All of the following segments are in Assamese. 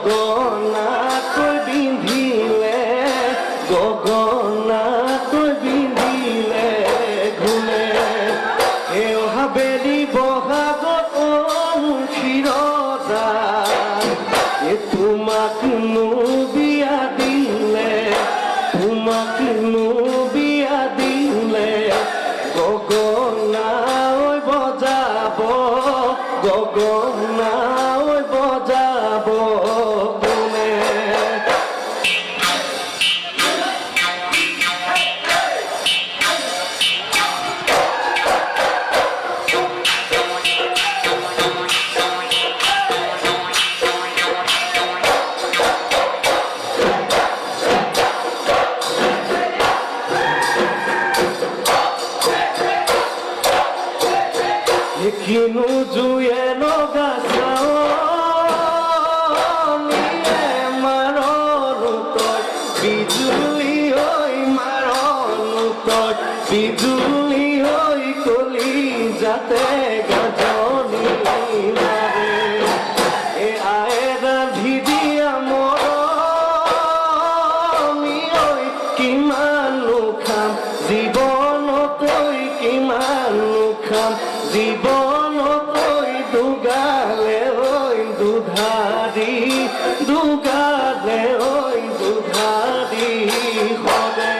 গগনাকৈ বিন্ধিলে গগনাকৈ বিন্ধিলে ঘুমে এই অহা বেলি বহাগত শিৰতা তোমাকনো বিয়া দিলে তোমাকনো বিয়া দিলে গগনা ঐ বজাব গগনা ঐ বজাব কোনে কিনো জুয়ে লগা চাৱনিয়ে মাৰনো তই বিজুলী হৈ মাৰনো তই বিজুলী হৈ কলি যাতে গাজনি মাৰে এ আয়ে ৰান্ধি দিয়া মৰমি ঐ কিমানো খাম জীৱনত তই কিমানো খাম জীৱনত ঐ দুগালে ঐ দুধাৰি দুগালে ঐ দুধাৰি সদে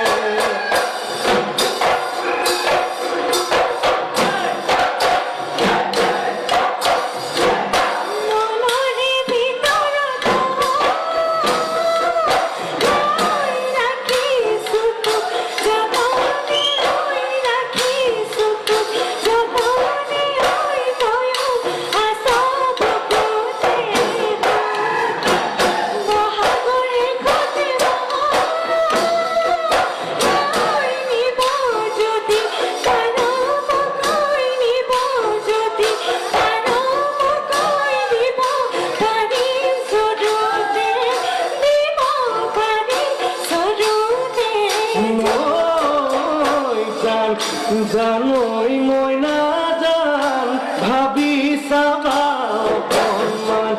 জানৈ মই নাজান ভাবি চাবা অকণমান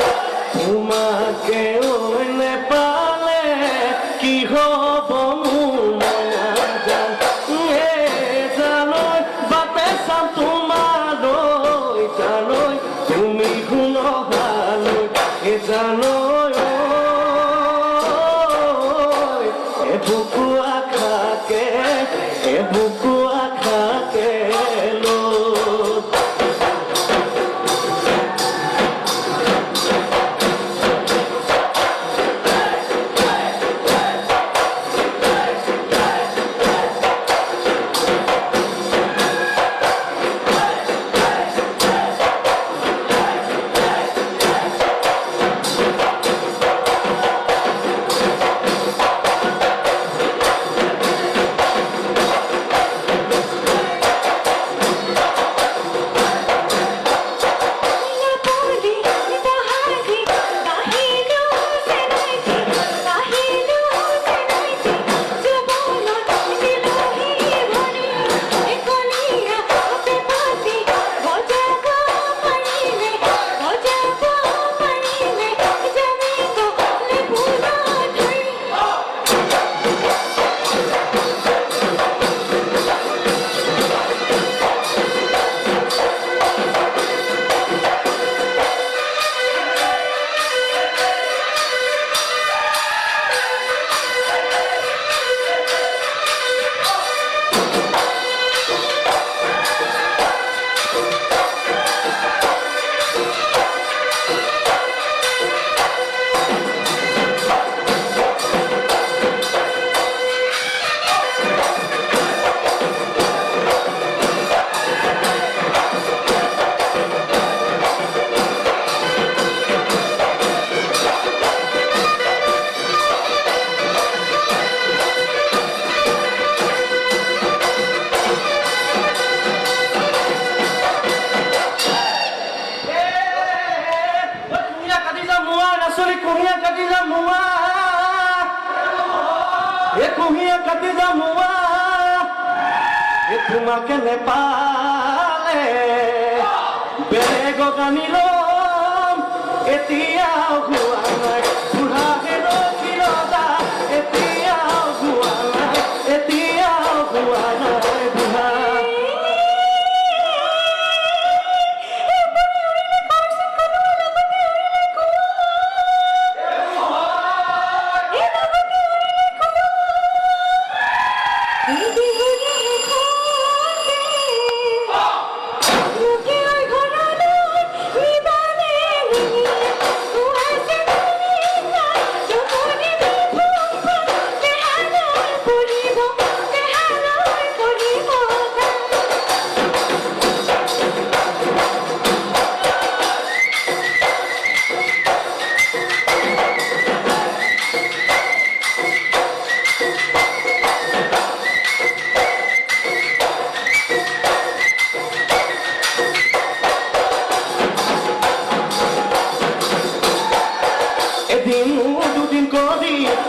তোমাকে ঐ নেপালে কি হ'ব মোৰ মই নাজান জানৈ বাটে চাম তোমালৈ জানৈ তুমি শুনহালৈ জানৈ এ বুকু আশাকে এ বুকু আশাকে তোমাকে নেপালে বেলেগক আনিলো এতিয়াও হোৱা নাই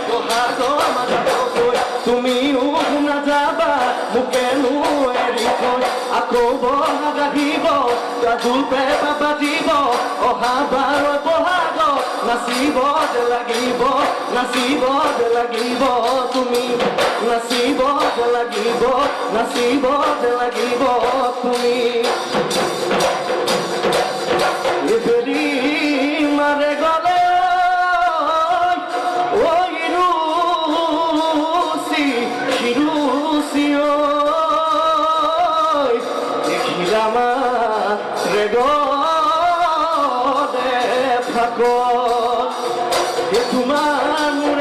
বহাগৰ মাজতকৈ তুমিও নাযাবা মোকেনো এৰি থৈ আকৌ বহাগ আহিব ঢোল পেঁপা বাজিব অহা বাৰ বহাগত নাচিব যে লাগিব নাচিব যে লাগিব তুমি নাচিব যে লাগিব নাচিব যে লাগিব তুমি এবেলি মাৰে গলে ঐ ৰুচি শিৰুচি ঐ দেখিলা মাত্ৰে গলে ফাকত তোমাৰ